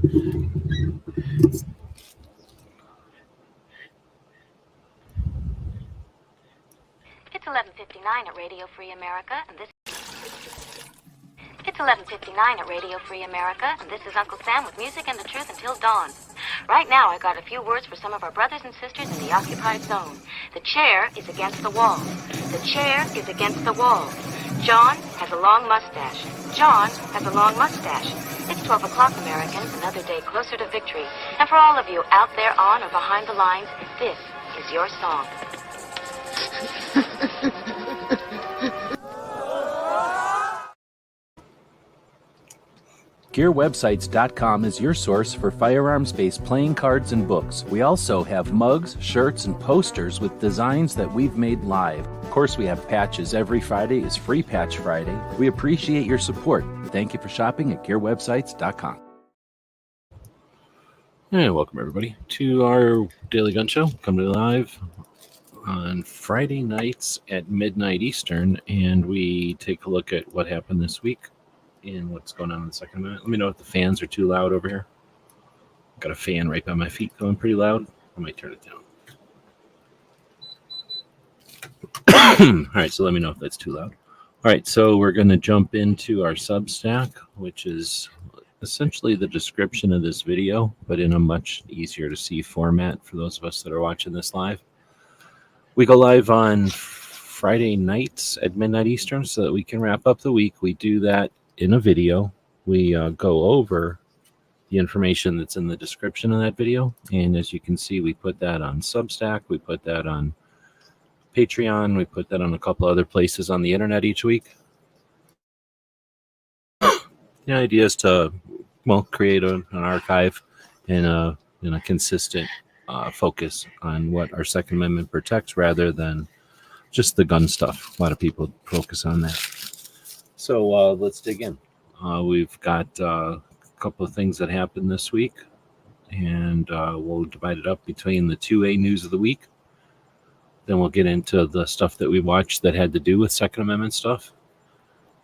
It's 11:59 at Radio Free America, and this. It's 11:59 at Radio Free America, and this is Uncle Sam with music and the truth until dawn. Right now, I got a few words for some of our brothers and sisters in the occupied zone. The chair is against the wall. The chair is against the wall. John has a long mustache. John has a long mustache. It's 12 o'clock, Americans, another day closer to victory. And for all of you out there on or behind the lines, this is your song. GearWebsites.com is your source for firearms-based playing cards and books. We also have mugs, shirts, and posters with designs that we've made live. Of course, we have patches. Every Friday is Free Patch Friday. We appreciate your support. Thank you for shopping at GearWebsites.com. Hey, welcome everybody to our Daily Gun Show, coming live on Friday nights at midnight Eastern, and we take a look at what happened this week and what's going on in the Second Amendment. Let me know if the fans are too loud over here. Got a fan right by my feet going pretty loud. I might turn it down. All right, so let me know if that's too loud. All right, so we're going to jump into our Substack, which is essentially the description of this video, but in a much easier to see format for those of us that are watching this live. We go live on Friday nights at midnight Eastern so that we can wrap up the week. We do that in a video. We go over the information that's in the description of that video. And as you can see, we put that on Substack. We put that on Patreon. We put that on a couple other places on the internet each week. The idea is to, well, create an archive and a consistent focus on what our Second Amendment protects rather than just the gun stuff. A lot of people focus on that. So let's dig in. We've got a couple of things that happened this week, and we'll divide it up between the 2A news of the week. Then we'll get into the stuff that we watched that had to do with Second Amendment stuff.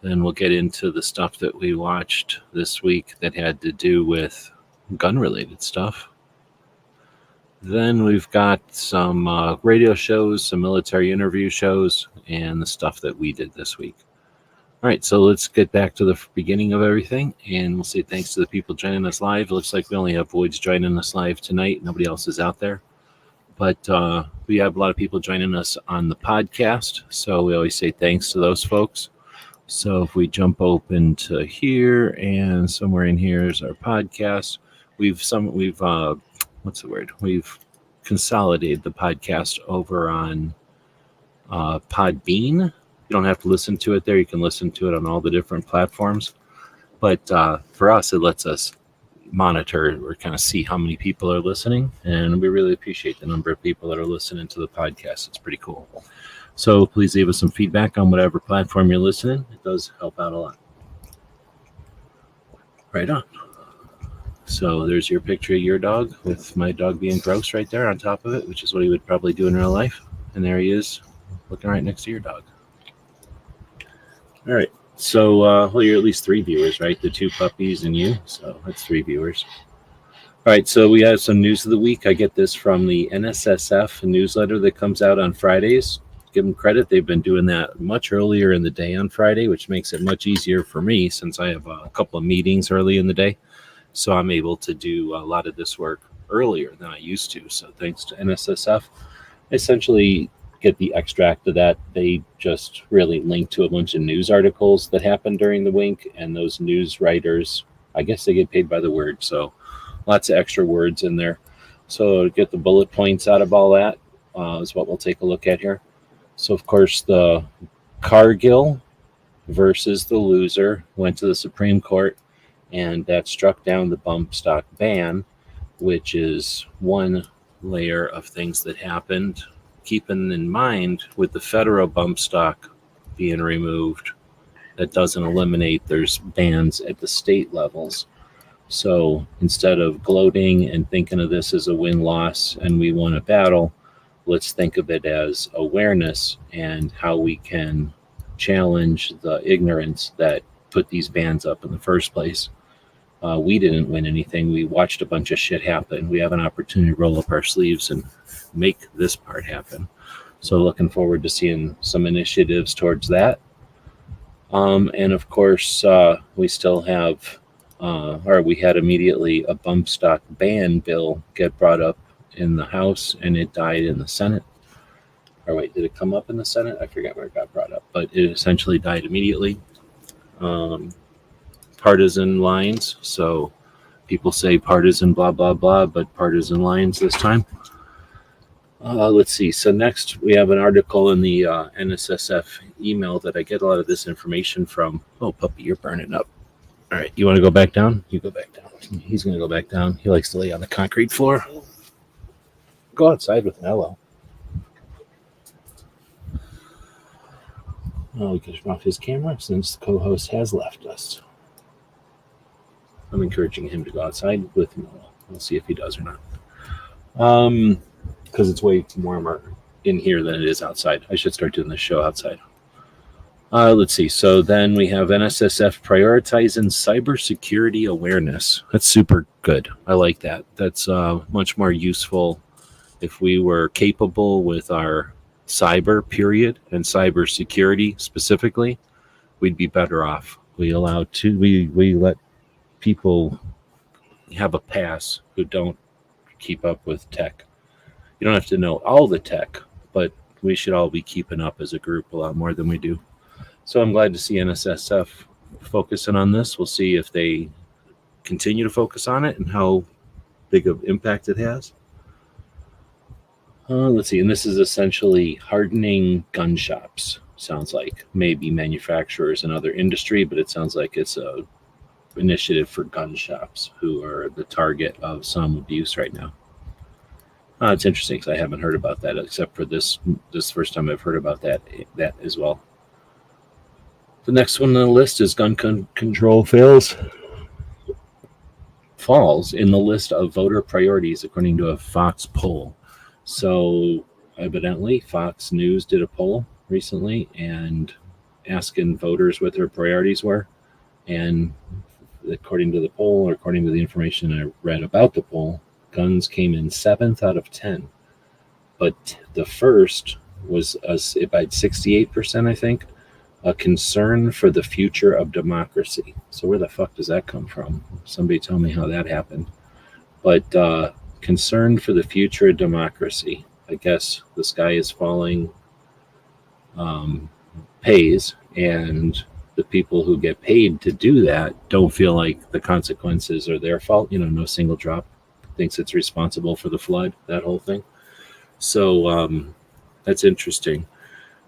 Then we'll get into the stuff that we watched this week that had to do with gun-related stuff. Then we've got some radio shows, some military interview shows, and the stuff that we did this week. All right, so let's get back to the beginning of everything, and we'll say thanks to the people joining us live. It looks like we only have Voids joining us live tonight. Nobody else is out there. But we have a lot of people joining us on the podcast, so we always say thanks to those folks. So if we jump open to here, and somewhere in here is our podcast. We've consolidated the podcast over on Podbean. You don't have to listen to it there. You can listen to it on all the different platforms. But for us, it lets us monitor or kind of see how many people are listening. And we really appreciate the number of people that are listening to the podcast. It's pretty cool. So please leave us some feedback on whatever platform you're listening. It does help out a lot. Right on. So there's your picture of your dog with my dog being gross right there on top of it, which is what he would probably do in real life. And there he is looking right next to your dog. All right. So, well, you're at least 3 viewers, right? The 2 puppies and you. So that's 3 viewers. All right. So we have some news of the week. I get this from the NSSF newsletter that comes out on Fridays. Give them credit. They've been doing that much earlier in the day on Friday, which makes it much easier for me since I have a couple of meetings early in the day. So I'm able to do a lot of this work earlier than I used to. So thanks to NSSF. Essentially get the extract of that. They just really link to a bunch of news articles that happened during the week, and those news writers, I guess they get paid by the word, so lots of extra words in there. So to get the bullet points out of all that is what we'll take a look at here. So of course the Cargill versus the loser went to the Supreme Court, and that struck down the bump stock ban, which is one layer of things that happened. Keeping in mind with the federal bump stock being removed, that doesn't eliminate, there's bans at the state levels. So instead of gloating and thinking of this as a win-loss and we won a battle, let's think of it as awareness and how we can challenge the ignorance that put these bans up in the first place. We didn't win anything. We watched a bunch of shit happen. We have an opportunity to roll up our sleeves and make this part happen. So looking forward to seeing some initiatives towards that. And of course, we still have, or we had immediately a bump stock ban bill get brought up in the House, and it died in the Senate. Or wait, did it come up in the Senate? I forget where it got brought up, but it essentially died immediately. Partisan lines. So people say partisan blah, blah, blah, but partisan lines this time. Let's see. So next we have an article in the NSSF email that I get a lot of this information from. Oh, puppy, you're burning up. All right. You want to go back down? You go back down. He's going to go back down. He likes to lay on the concrete floor. Go outside with Nello. Oh, we can turn off his camera since the co-host has left us. I'm encouraging him to go outside with Nello. We'll see if he does or not. Because it's way warmer in here than it is outside. I should start doing this show outside. Let's see. So then we have NSSF prioritizing cybersecurity awareness. That's super good. I like that. That's much more useful if we were capable with our cyber period and cybersecurity specifically. We'd be better off. We let people have a pass who don't keep up with tech. You don't have to know all the tech, but we should all be keeping up as a group a lot more than we do. So I'm glad to see NSSF focusing on this. We'll see if they continue to focus on it and how big of impact it has. Let's see. And this is essentially hardening gun shops. Sounds like maybe manufacturers and other industry, but it sounds like it's a initiative for gun shops who are the target of some abuse right now. It's interesting because I haven't heard about that except for this first time I've heard about that as well. The next one on the list is gun control falls in the list of voter priorities according to a Fox poll. So evidently Fox News did a poll recently and asking voters what their priorities were. And according to the poll, or according to the information I read about the poll, guns came in 7th out of 10. But the first was by 68%, I think, a concern for the future of democracy. So where the fuck does that come from? Somebody tell me how that happened. But concern for the future of democracy. I guess the sky is falling pays, and the people who get paid to do that don't feel like the consequences are their fault. No single drop thinks it's responsible for the flood, that whole thing. So that's interesting.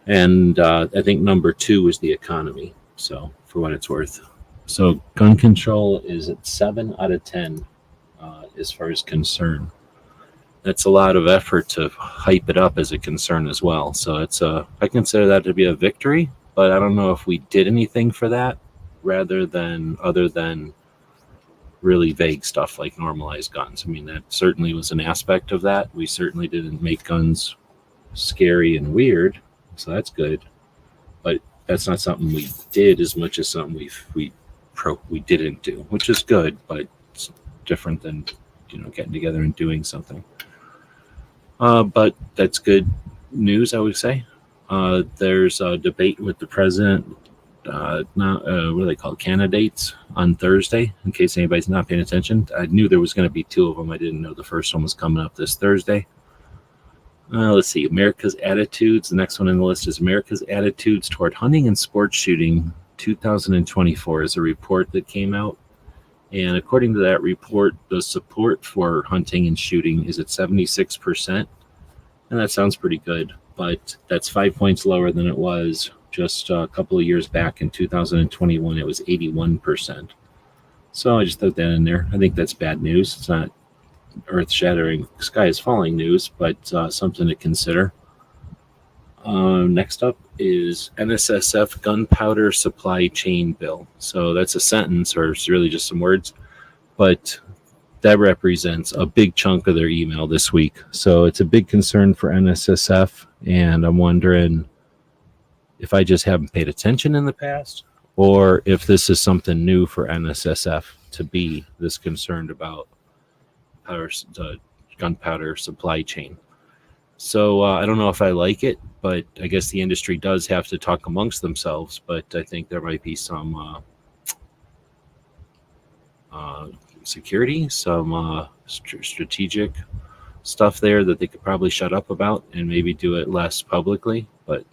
And I think number 2 is the economy. So for what it's worth. So gun control is at 7 out of 10 as far as concern. That's a lot of effort to hype it up as a concern as well. So I consider that to be a victory, but I don't know if we did anything for that other than really vague stuff like normalized guns. I mean, that certainly was an aspect of that. We certainly didn't make guns scary and weird, so that's good. But that's not something we did as much as something we didn't do, which is good, but it's different than getting together and doing something. But that's good news, I would say. There's a debate with the president, what do they call it, candidates, on Thursday, in case anybody's not paying attention. I knew there was going to be 2 of them. I didn't know the first one was coming up this Thursday. Let's see, America's attitudes. The next one on the list is America's attitudes toward hunting and sports shooting 2024 is a report that came out. And according to that report, the support for hunting and shooting is at 76%. And that sounds pretty good, but that's 5 points lower than it was just a couple of years back in 2021. It was 81%. So I just threw that in there. I think that's bad news. It's not earth-shattering, sky is falling news, but something to consider. Next up is NSSF gunpowder supply chain bill. So that's a sentence, or it's really just some words, but that represents a big chunk of their email this week. So it's a big concern for NSSF, and I'm wondering if I just haven't paid attention in the past, or if this is something new for NSSF to be this concerned about the gunpowder supply chain. So I don't know if I like it, but I guess the industry does have to talk amongst themselves. But I think there might be some security, some strategic stuff there that they could probably shut up about and maybe do it less publicly. But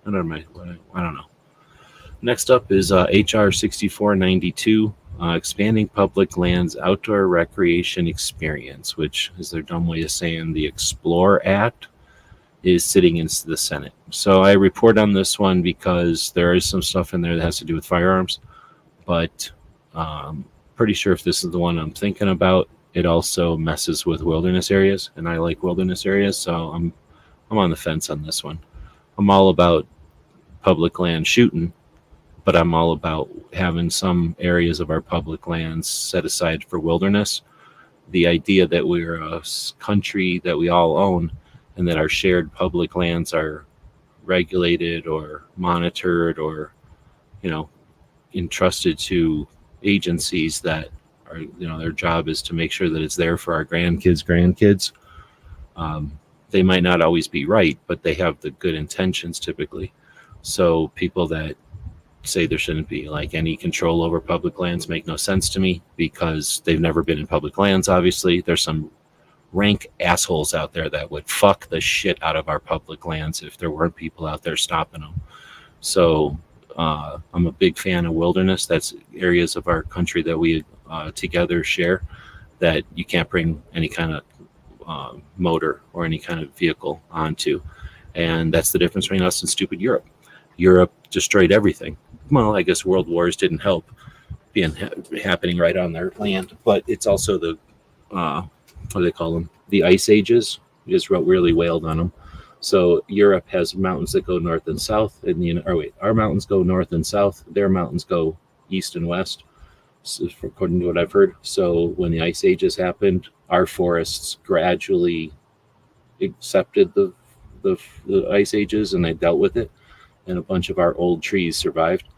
I don't know. Next up is HR 6492, expanding public lands outdoor recreation experience, which is their dumb way of saying the Explore Act, is sitting in the Senate. So I report on this one because there is some stuff in there that has to do with firearms, but pretty sure if this is the one I'm thinking about, it also messes with wilderness areas, and I like wilderness areas, so I'm on the fence on this one. I'm all about public land shooting, but I'm all about having some areas of our public lands set aside for wilderness. The idea that we're a country that we all own and that our shared public lands are regulated or monitored or, entrusted to agencies that are, their job is to make sure that it's there for our grandkids. They might not always be right, but they have the good intentions typically. So people that say there shouldn't be like any control over public lands make no sense to me because they've never been in public lands. Obviously, there's some rank assholes out there that would fuck the shit out of our public lands if there weren't people out there stopping them. So I'm a big fan of wilderness. That's areas of our country that we together share that you can't bring any kind of motor or any kind of vehicle onto. And that's the difference between us and stupid Europe. Europe destroyed everything. Well, I guess world wars didn't help being happening right on their land, but it's also the what do they call them? The ice ages is what really wailed on them. So Europe has mountains that go north and south, and our mountains go north and south. Their mountains go east and west, according to what I've heard. So when the ice ages happened, our forests gradually accepted the ice ages, and they dealt with it. And a bunch of our old trees survived.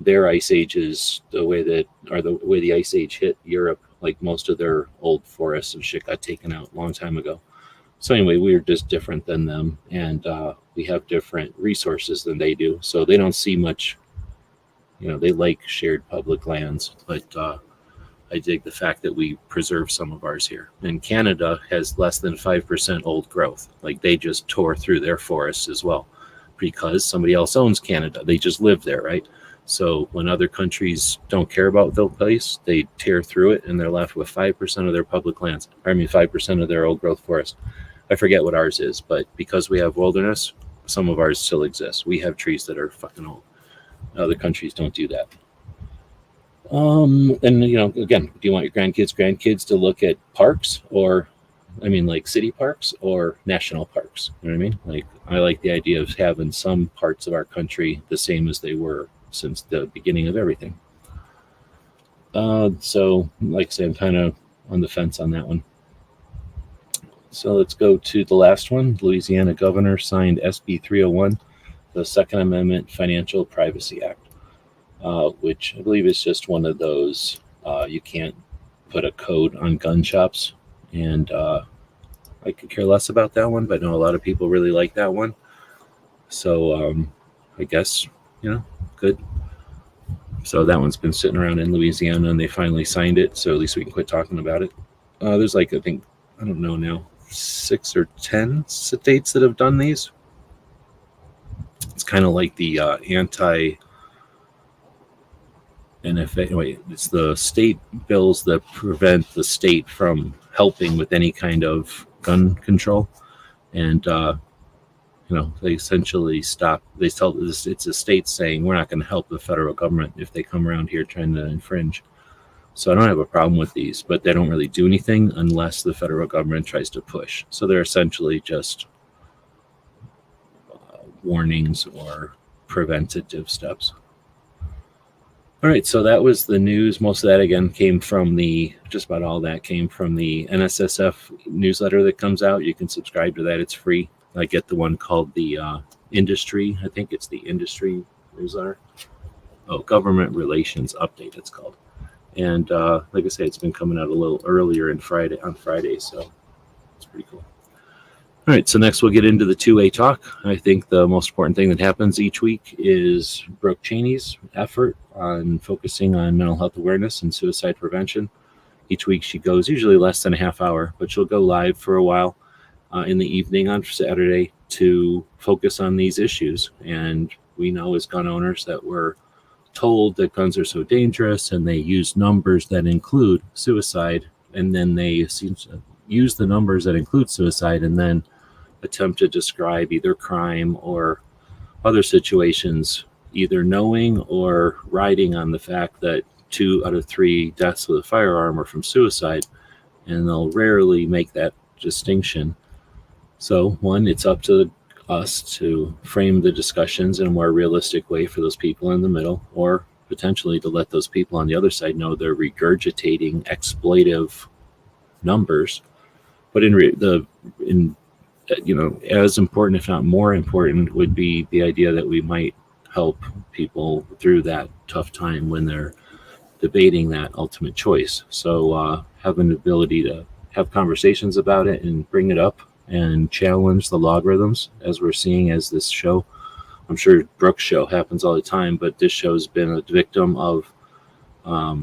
Their ice ages, the way the ice age hit Europe, like most of their old forests and shit got taken out a long time ago. So anyway, we're just different than them, and we have different resources than they do. So they don't see much, they like shared public lands, but I dig the fact that we preserve some of ours here. And Canada has less than 5% old growth. Like they just tore through their forests as well because somebody else owns Canada. They just live there, right? So when other countries don't care about the place, they tear through it and they're left with 5% of their public lands. 5% of their old growth forest. I forget what ours is, but because we have wilderness, some of ours still exist. We have trees that are fucking old. Other countries don't do that. And again, do you want your grandkids to look at parks or, like city parks or national parks? You know what I mean? Like, I like the idea of having some parts of our country the same as they were since the beginning of everything. So, like I say, I'm kind of on the fence on that one. So let's go to the last one. Louisiana governor signed SB 301, the Second Amendment Financial Privacy Act, which I believe is just one of those you can't put a code on gun shops. And I could care less about that one, but I know a lot of people really like that one. So I guess, good. So that one's been sitting around in Louisiana, and they finally signed it. So at least we can quit talking about it. There's I don't know now, 6 or 10 states that have done these. It's kind of like the anti-NFA. It's the state bills that prevent the state from helping with any kind of gun control. And, they essentially stop. They tell this, it's a state saying, we're not going to help the federal government if they come around here trying to infringe. So I don't have a problem with these, but they don't really do anything unless the federal government tries to push. So they're essentially just warnings or preventative steps. All right, so that was the news. Most of that, again, came from just about all that came from the NSSF newsletter that comes out. You can subscribe to that. It's free. I get the one called the Industry. I think it's the Industry newsletter. Oh, Government Relations Update, it's called. And like I say, it's been coming out a little earlier on Friday, so it's pretty cool. All right, so next we'll get into the 2A talk. I think the most important thing that happens each week is Brooke Cheney's effort on focusing on mental health awareness and suicide prevention. Each week she goes usually less than a half hour, but she'll go live for a while in the evening on Saturday to focus on these issues. And we know as gun owners that we're told that guns are so dangerous, and they use numbers that include suicide, and then they seem to use the numbers that include suicide and then attempt to describe either crime or other situations, either knowing or riding on the fact that 2 out of 3 deaths with a firearm are from suicide, and they'll rarely make that distinction. So, one, it's up to us to frame the discussions in a more realistic way for those people in the middle, or potentially to let those people on the other side know they're regurgitating exploitive numbers. But as important, if not more important, would be the idea that we might help people through that tough time when they're debating that ultimate choice. So having the ability to have conversations about it and bring it up and challenge the logarithms, as we're seeing as this show, I'm sure Brooke's show happens all the time, but this show's been a victim of, I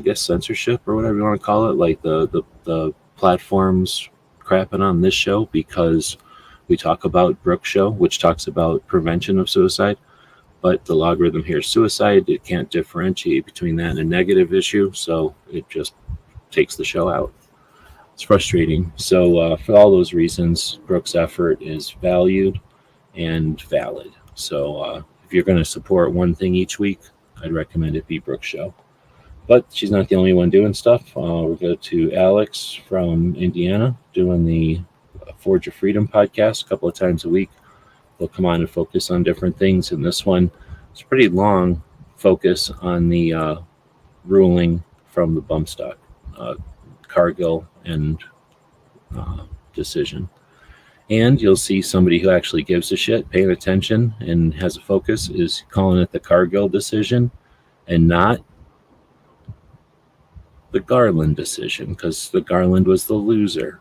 guess, censorship or whatever you want to call it, like the platforms crapping on this show because we talk about Brooke's show, which talks about prevention of suicide, but the logarithm here is suicide. It can't differentiate between that and a negative issue, so it just takes the show out. It's frustrating. So for all those reasons, Brooke's effort is valued and valid. So if you're going to support one thing each week, I'd recommend it be Brooke's show. But she's not the only one doing stuff. We'll go to Alex from Indiana doing the Forge of Freedom podcast a couple of times a week. They'll come on and focus on different things. And this one is a pretty long focus on the ruling from the bump stock, Cargill and decision. And you'll see somebody who actually gives a shit, paying attention, and has a focus, is calling it the Cargill decision and not the Garland decision, because the Garland was the loser.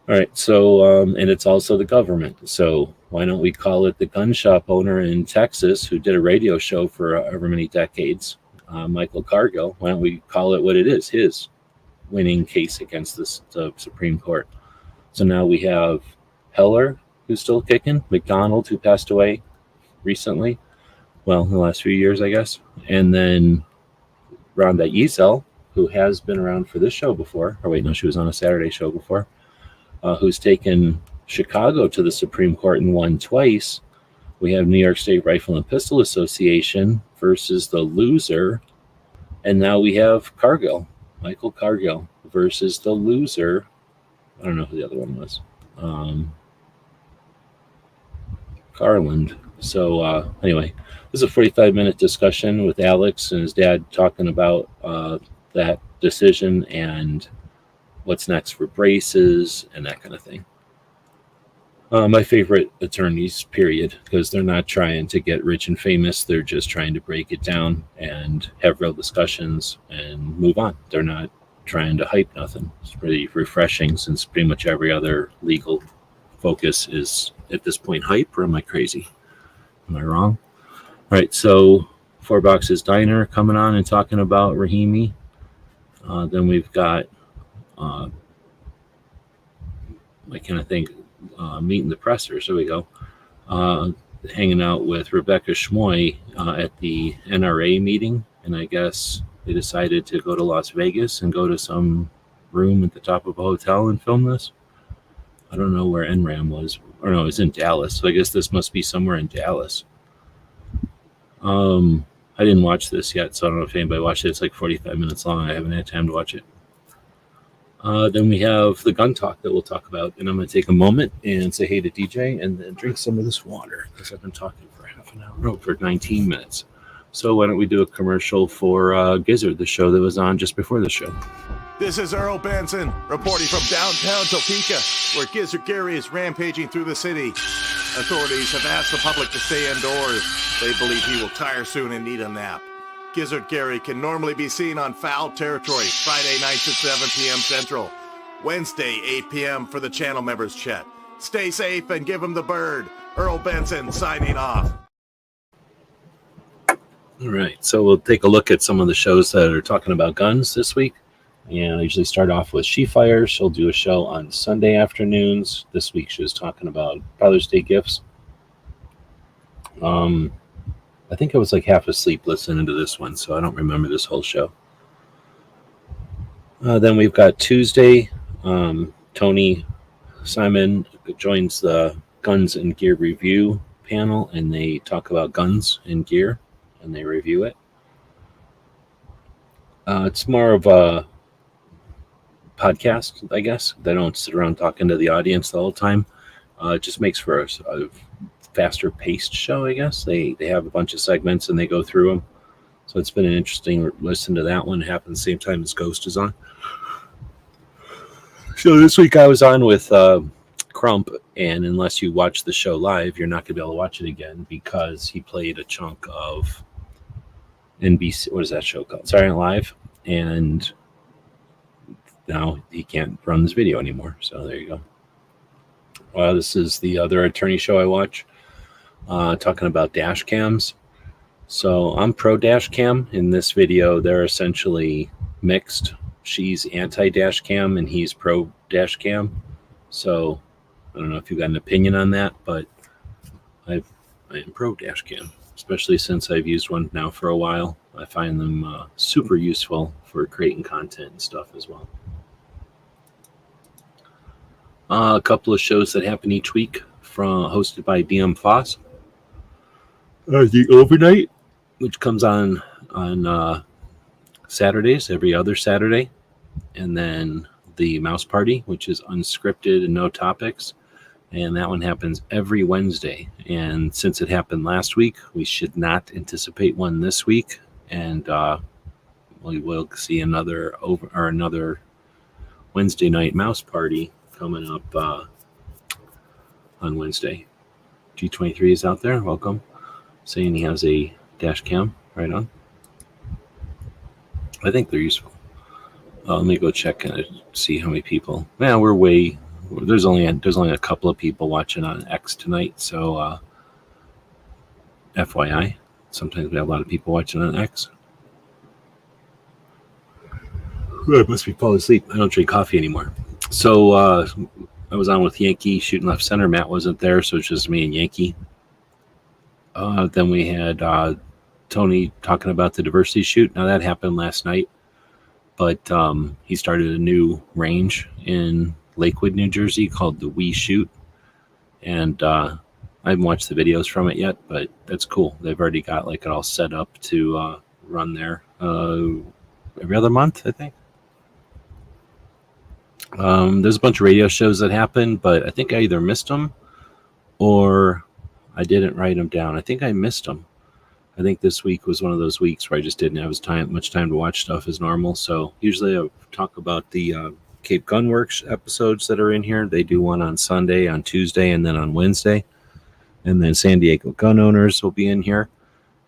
All right, so, and it's also the government. So why don't we call it the gun shop owner in Texas who did a radio show for however many decades, Michael Cargill? Why don't we call it what it is, his winning case against the Supreme Court? So now we have Heller, who's still kicking, McDonald, who passed away recently, well, in the last few years, I guess, and then Rhonda Ezel, who has been around for this show before, or wait, no, she was on a Saturday show before, who's taken Chicago to the Supreme Court and won twice. We have New York State Rifle and Pistol Association versus the loser, and now we have Cargill, Michael Cargill, versus the loser. I don't know who the other one was. Garland. So anyway, this is a 45-minute discussion with Alex and his dad talking about that decision and what's next for braces and that kind of thing. My favorite attorneys, period, because they're not trying to get rich and famous. They're just trying to break it down and have real discussions and move on. They're not trying to hype nothing. It's pretty refreshing, since pretty much every other legal focus is at this point hype. Or am I crazy? Am I wrong? All right, so Four Boxes Diner coming on and talking about Rahimi. Then we've got, I kind think, meeting the pressers. There we go. Hanging out with Rebecca Schmoy at the NRA meeting, and I guess they decided to go to Las Vegas and go to some room at the top of a hotel and film this. I don't know where NRAM was. Or no, it was in Dallas. So I guess this must be somewhere in Dallas. I didn't watch this yet, so I don't know if anybody watched it. It's like 45 minutes long. I haven't had time to watch it. Then we have the gun talk that we'll talk about. And I'm going to take a moment and say hey to DJ and then drink some of this water, because I've been talking for half an hour. No, for 19 minutes. So why don't we do a commercial for Gizzard, the show that was on just before the show. This is Earl Benson reporting from downtown Topeka, where Gizzard Gary is rampaging through the city. Authorities have asked the public to stay indoors. They believe he will tire soon and need a nap. Gizzard Gary can normally be seen on Foul Territory Friday nights at 7 p.m. Central. Wednesday, 8 p.m. for the channel members chat. Stay safe and give him the bird. Earl Benson signing off. All right, so we'll take a look at some of the shows that are talking about guns this week. And I usually start off with She Fires. She'll do a show on Sunday afternoons. This week she was talking about Father's Day gifts. I think I was like half asleep listening to this one, so I don't remember this whole show. Then we've got Tuesday. Tony Simon joins the Guns and Gear Review panel, and they talk about guns and gear, and they review it. It's more of a podcast, I guess. They don't sit around talking to the audience the whole time. It just makes for a faster paced show, I guess. They have a bunch of segments and they go through them. So it's been an interesting listen to that one. It happened the same time as Ghost is on. So this week I was on with Crump, and unless you watch the show live, you're not going to be able to watch it again because he played a chunk of NBC. What is that show called? Saturday Night Live. And now he can't run this video anymore. So there you go. This is the other attorney show I watch, talking about dash cams. So I'm pro dash cam. In this video, they're essentially mixed. She's anti-dash cam and he's pro dash cam. So I don't know if you've got an opinion on that, but I am pro dash cam, especially since I've used one now for a while. I find them super useful for creating content and stuff as well. A couple of shows that happen each week, hosted by DM Foss. The Overnight, which comes on Saturdays, every other Saturday. And then the Mouse Party, which is unscripted and no topics. And that one happens every Wednesday. And since it happened last week, we should not anticipate one this week. And we will see another Wednesday night Mouse Party coming up on Wednesday. G23 is out there. Welcome. Saying he has a dash cam. Right on. I think they're useful. Let me go check and see how many people. Yeah, there's only a couple of people watching on X tonight. So FYI, sometimes we have a lot of people watching on X. I must be falling asleep. I don't drink coffee anymore. So I was on with Yankee shooting left center. Matt wasn't there, so it's just me and Yankee. Then we had Tony talking about the diversity shoot. Now that happened last night, but he started a new range in Lakewood, New Jersey called the We Shoot. And I haven't watched the videos from it yet, but that's cool. They've already got it all set up to run there every other month, I think. There's a bunch of radio shows that happen, but I think I either missed them or I didn't write them down. I think I missed them. I think this week was one of those weeks where I just didn't have much time to watch stuff as normal. So usually I talk about the Cape Gun Works episodes that are in here. They do one on Sunday, on Tuesday, and then on Wednesday. And then San Diego Gun Owners will be in here.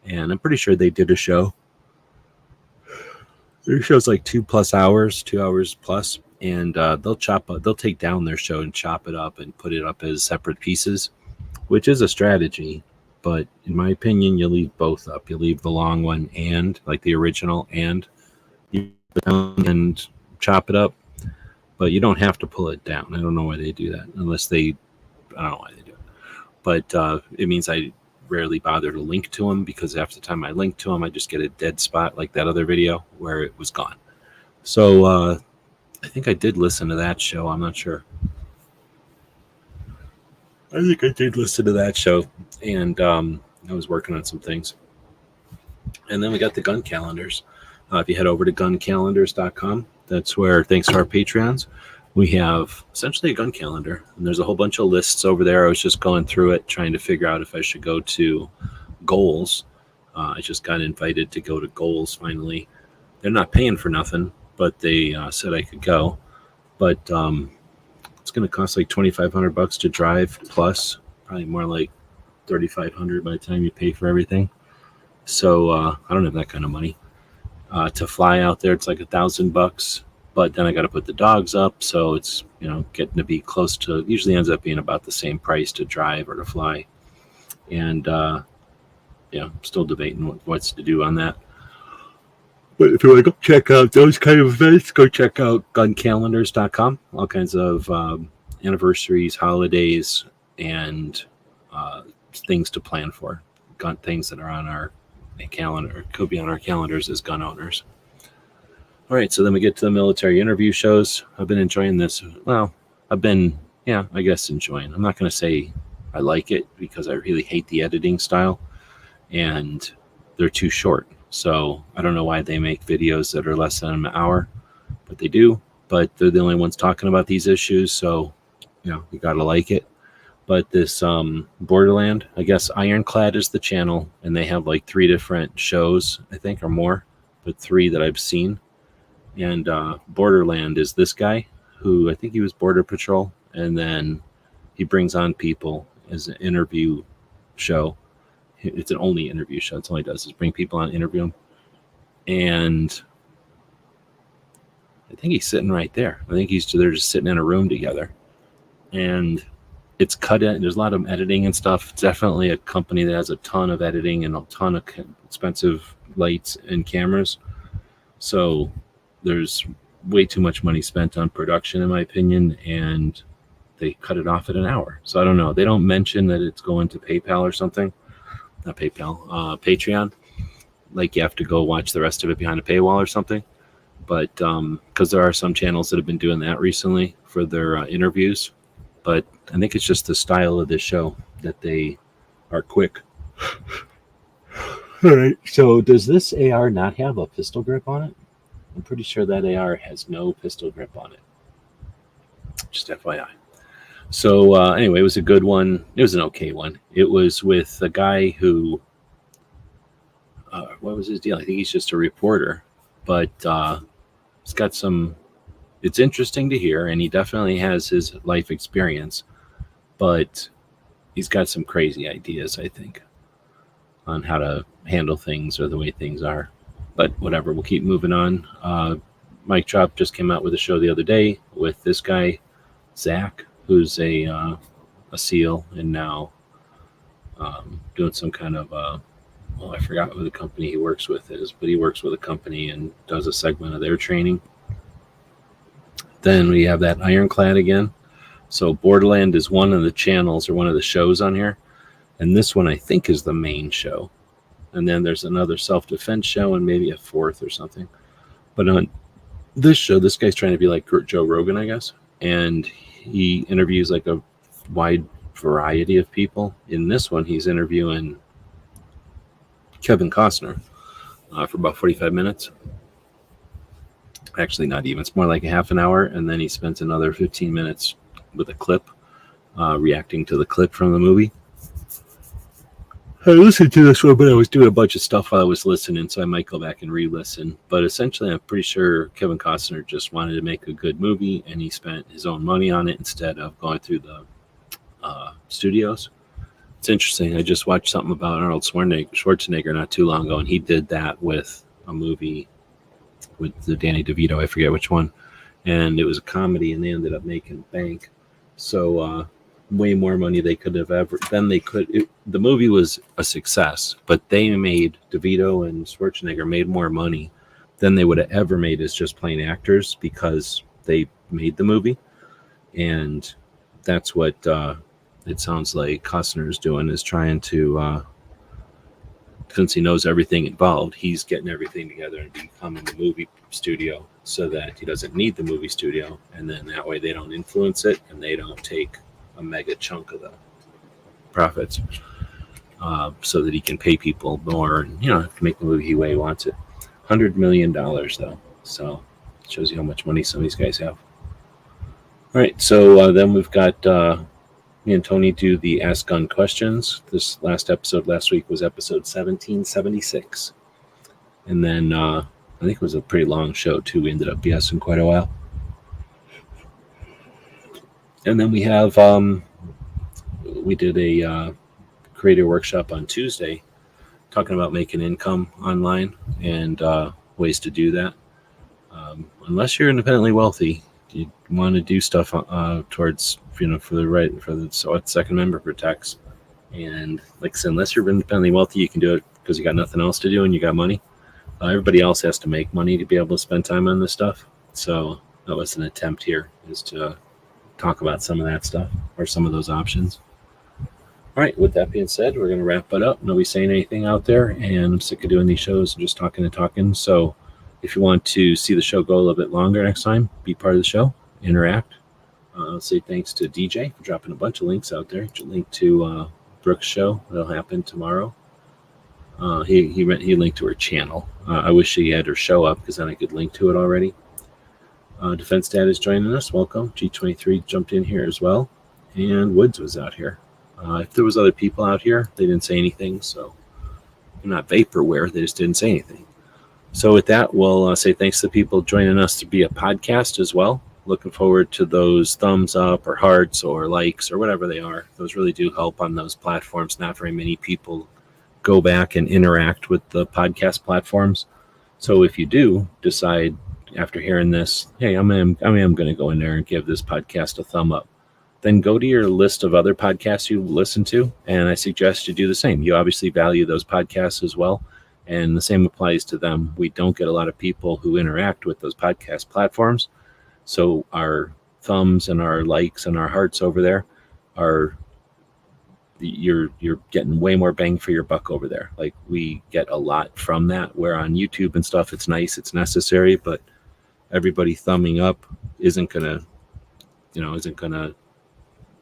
And I'm pretty sure they did a show. Their show's like 2 hours plus. And they'll take down their show and chop it up and put it up as separate pieces, which is a strategy. But in my opinion, you leave both up. You leave the long one and like the original, and you put it down and chop it up. But you don't have to pull it down. I don't know why they do that, I don't know why they do it. But it means I rarely bother to link to them, because after the time I link to them, I just get a dead spot like that other video where it was gone. So I think I did listen to that show. I'm not sure. I think I did listen to that show, and I was working on some things. And then we got the gun calendars. If you head over to guncalendars.com, that's where, thanks to our Patreons, we have essentially a gun calendar. And there's a whole bunch of lists over there. I was just going through it, trying to figure out if I should go to Goals. I just got invited to go to Goals finally. They're not paying for nothing, but they said I could go. But it's going to cost like $2,500 to drive, plus probably more like $3,500 by the time you pay for everything. So I don't have that kind of money. To fly out there, it's like $1,000, but then I got to put the dogs up, so it's getting to be close to. Usually ends up being about the same price to drive or to fly, and I'm still debating what's to do on that. But if you want to go check out those kind of events, go check out guncalendars.com. All kinds of anniversaries, holidays, and things to plan for. Gun things that are on our calendar, could be on our calendars as gun owners. All right, so then we get to the military interview shows. I've been enjoying this. Well, I guess enjoying. I'm not going to say I like it because I really hate the editing style, and they're too short. So I don't know why they make videos that are less than an hour, but they do. But they're the only ones talking about these issues, so you got to like it. But this Borderland, I guess Ironclad is the channel, and they have like 3 different shows, I think, or more, but 3 that I've seen. And Borderland is this guy who I think he was Border Patrol, and then he brings on people as an interview show. It's an only interview show. That's all he does is bring people on, interview them. And I think he's sitting right there. I think they're just sitting in a room together. And it's cut in. There's a lot of editing and stuff. It's definitely a company that has a ton of editing and a ton of expensive lights and cameras. So there's way too much money spent on production, in my opinion, and they cut it off at an hour. So I don't know. They don't mention that it's going to PayPal or something. Not PayPal, Patreon. Like you have to go watch the rest of it behind a paywall or something. But because there are some channels that have been doing that recently for their interviews. But I think it's just the style of this show that they are quick. All right. So does this AR not have a pistol grip on it? I'm pretty sure that AR has no pistol grip on it. Just FYI. So anyway, it was a good one. It was an okay one. It was with a guy who, what was his deal? I think he's just a reporter, but he's got some. It's interesting to hear, and he definitely has his life experience, but he's got some crazy ideas, I think, on how to handle things or the way things are. But whatever, we'll keep moving on. Mike Drop just came out with a show the other day with this guy, Zach, who's a SEAL and now doing some kind of, I forgot who the company he works with is, but he works with a company and does a segment of their training. Then we have that Ironclad again. So Borderland is one of the channels or one of the shows on here. And this one I think is the main show. And then there's another self-defense show and maybe a 4th or something. But on this show, this guy's trying to be like Joe Rogan, I guess. And he interviews like a wide variety of people. In this one, he's interviewing Kevin Costner for about 45 minutes. Actually, not even. It's more like a half an hour. And then he spends another 15 minutes with a clip, reacting to the clip from the movie. I listened to this one, but I was doing a bunch of stuff while I was listening, so I might go back and re-listen. But essentially, I'm pretty sure Kevin Costner just wanted to make a good movie, and he spent his own money on it instead of going through the studios. It's interesting. I just watched something about Arnold Schwarzenegger not too long ago, and he did that with a movie with the Danny DeVito. I forget which one. And it was a comedy, and they ended up making bank. So, way more money they could have ever the movie was a success, but DeVito and Schwarzenegger made more money than they would have ever made as just plain actors because they made the movie. And that's what it sounds like Costner's doing, is trying to since he knows everything involved, he's getting everything together and becoming the movie studio so that he doesn't need the movie studio, and then that way they don't influence it and they don't take a mega chunk of the profits, so that he can pay people more and make the movie the way he wants it. $100 million though, so it shows you how much money some of these guys have. All right, so then we've got me and Tony do the Ask Gun questions. This last week was episode 1776, and then I think it was a pretty long show too. We ended up BSing quite a while. And then we have, we did a creator workshop on Tuesday talking about making income online and ways to do that. Unless you're independently wealthy, you want to do stuff towards, for the second member protects. And like I said, unless you're independently wealthy, you can do it because you got nothing else to do and you got money. Everybody else has to make money to be able to spend time on this stuff. So that was an attempt here, is to talk about some of that stuff or some of those options. All right, with that being said, we're going to wrap it up. Nobody's saying anything out there, and I'm sick of doing these shows and just talking and talking. So if you want to see the show go a little bit longer next time, be part of the show, interact. Say thanks to DJ for dropping a bunch of links out there. Link to Brooke's show. That'll happen tomorrow. He linked to her channel. I wish she had her show up because then I could link to it already. Defense Dad is joining us. Welcome. G23 jumped in here as well. And Woods was out here. If there was other people out here, they didn't say anything. So they're not vaporware. They just didn't say anything. So with that, we'll say thanks to people joining us to be a podcast as well. Looking forward to those thumbs up or hearts or likes or whatever they are. Those really do help on those platforms. Not very many people go back and interact with the podcast platforms. So if you do decide after hearing this, hey, I'm going to go in there and give this podcast a thumb up, then go to your list of other podcasts you listen to, and I suggest you do the same. You obviously value those podcasts as well, and the same applies to them. We don't get a lot of people who interact with those podcast platforms, so our thumbs and our likes and our hearts over there are, you're getting way more bang for your buck over there. Like, we get a lot from that, where on YouTube and stuff, it's nice, it's necessary, but everybody thumbing up isn't gonna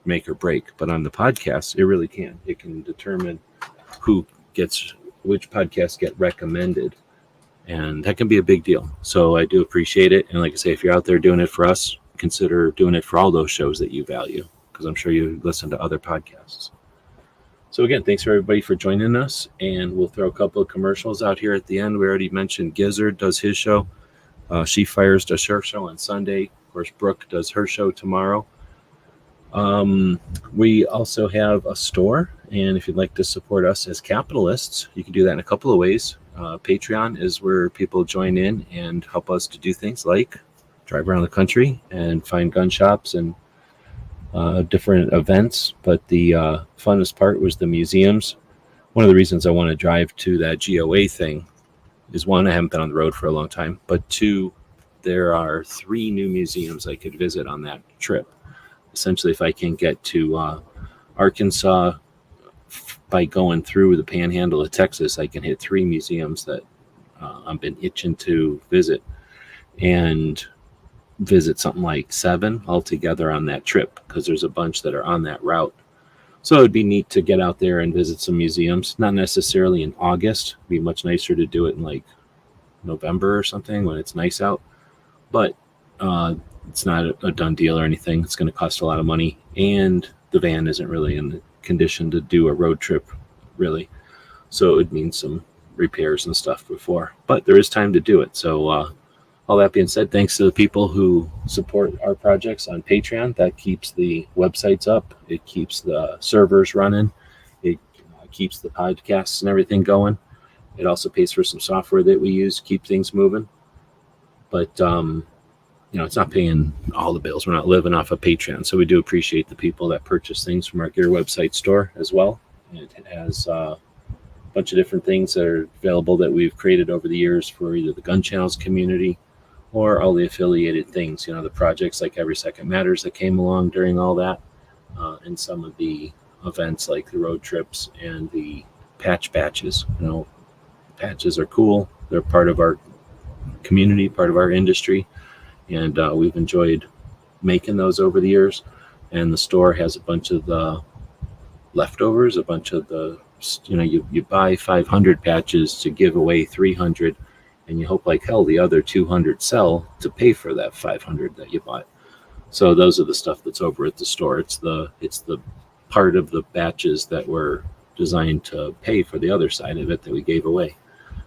make or break. But on the podcast, it really can. It can determine which podcasts get recommended, and that can be a big deal. So I do appreciate it. And like I say, if you're out there doing it for us, consider doing it for all those shows that you value, because I'm sure you listen to other podcasts. So again, thanks for everybody for joining us, and we'll throw a couple of commercials out here at the end. We already mentioned Gizzard does his show. She Fires does her show on Sunday. Of course, Brooke does her show tomorrow. We also have a store, and if you'd like to support us as capitalists, you can do that in a couple of ways. Patreon is where people join in and help us to do things like drive around the country and find gun shops and different events. But the funnest part was the museums. One of the reasons I want to drive to that GOA thing is, one, I haven't been on the road for a long time, but two, there are 3 new museums I could visit on that trip. Essentially, if I can get to Arkansas by going through the panhandle of Texas, I can hit 3 museums that I've been itching to visit, and visit something like 7 altogether on that trip, because there's a bunch that are on that route. So it'd be neat to get out there and visit some museums, not necessarily in August. It'd be much nicer to do it in like November or something when it's nice out. But it's not a done deal or anything. It's going to cost a lot of money, and the van isn't really in the condition to do a road trip, really. So it would mean some repairs and stuff before, but there is time to do it. So all that being said, thanks to the people who support our projects on Patreon. That keeps the websites up. It keeps the servers running. It keeps the podcasts and everything going. It also pays for some software that we use to keep things moving. But, it's not paying all the bills. We're not living off of Patreon. So we do appreciate the people that purchase things from our Gear website store as well. And it has a bunch of different things that are available that we've created over the years for either the Gun Channels community or all the affiliated things, the projects like Every Second Matters that came along during all that, and some of the events like the road trips and the patch batches. Patches are cool. They're part of our community, part of our industry, and we've enjoyed making those over the years. And the store has a bunch of the leftovers, a bunch of the, you buy 500 patches to give away 300, and you hope like hell the other 200 sell to pay for that 500 that you bought. So those are the stuff that's over at the store. It's the part of the batches that were designed to pay for the other side of it that we gave away.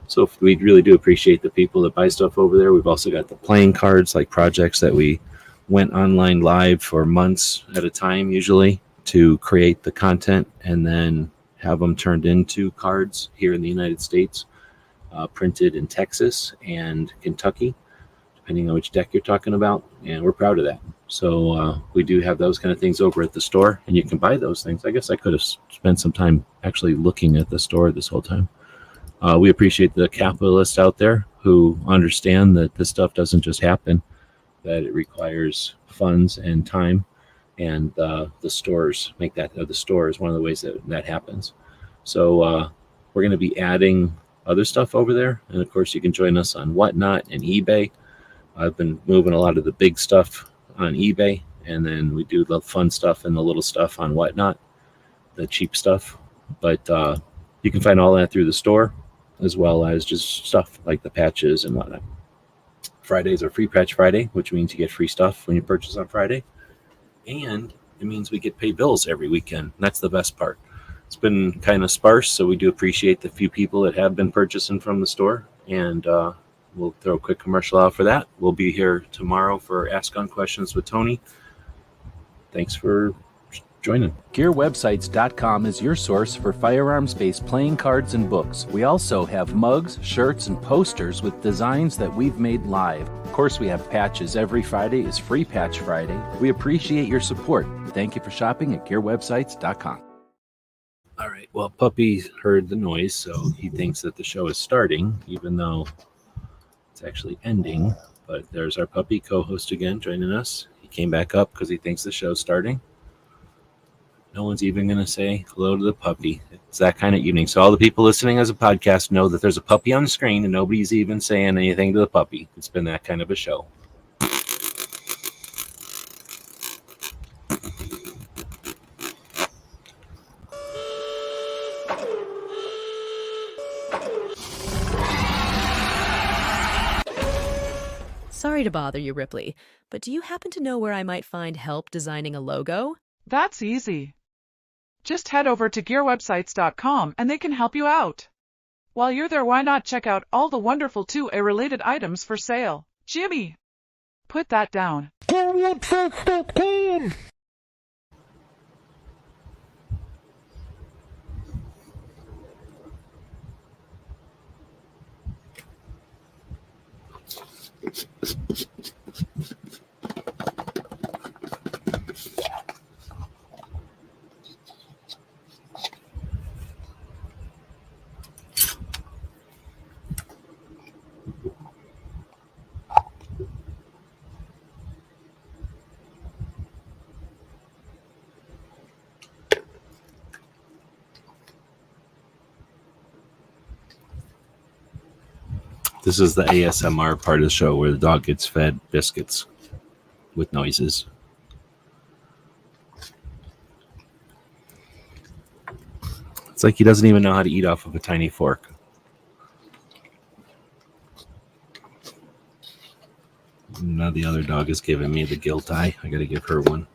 So we really do appreciate the people that buy stuff over there. We've also got the playing cards, like projects that we went online live for months at a time, usually, to create the content, and then have them turned into cards here in the United States, printed in Texas and Kentucky, depending on which deck you're talking about, and we're proud of that. So we do have those kind of things over at the store, and you can buy those things. I guess I could have spent some time actually looking at the store this whole time. We appreciate the capitalists out there who understand that this stuff doesn't just happen, that it requires funds and time, and the stores make that. The store is one of the ways that happens. So we're going to be adding other stuff over there, and of course you can join us on Whatnot and eBay. I've been moving a lot of the big stuff on eBay, and then we do the fun stuff and the little stuff on Whatnot, the cheap stuff. But you can find all that through the store, as well as just stuff like the patches and whatnot. Fridays are Free Patch Friday, which means you get free stuff when you purchase on Friday. And it means we get paid bills every weekend. That's the best part. It's been kind of sparse, so we do appreciate the few people that have been purchasing from the store. And we'll throw a quick commercial out for that. We'll be here tomorrow for Ask On Questions with Tony. Thanks for joining. GearWebsites.com is your source for firearms-based playing cards and books. We also have mugs, shirts, and posters with designs that we've made live. Of course, we have patches. Every Friday is Free Patch Friday. We appreciate your support. Thank you for shopping at GearWebsites.com. All right. Well, Puppy heard the noise, so he thinks that the show is starting, even though it's actually ending. But there's our puppy co-host again joining us. He came back up because he thinks the show's starting. No one's even going to say hello to the puppy. It's that kind of evening. So all the people listening as a podcast know that there's a puppy on the screen and nobody's even saying anything to the puppy. It's been that kind of a show. Sorry to bother you, Ripley, but do you happen to know where I might find help designing a logo? That's easy. Just head over to gearwebsites.com and they can help you out. While you're there, why not check out all the wonderful 2A-related items for sale? Jimmy, put that down. Gearwebsites.com. This is the ASMR part of the show where the dog gets fed biscuits with noises. It's like he doesn't even know how to eat off of a tiny fork. Now the other dog is giving me the guilt eye. I got to give her one.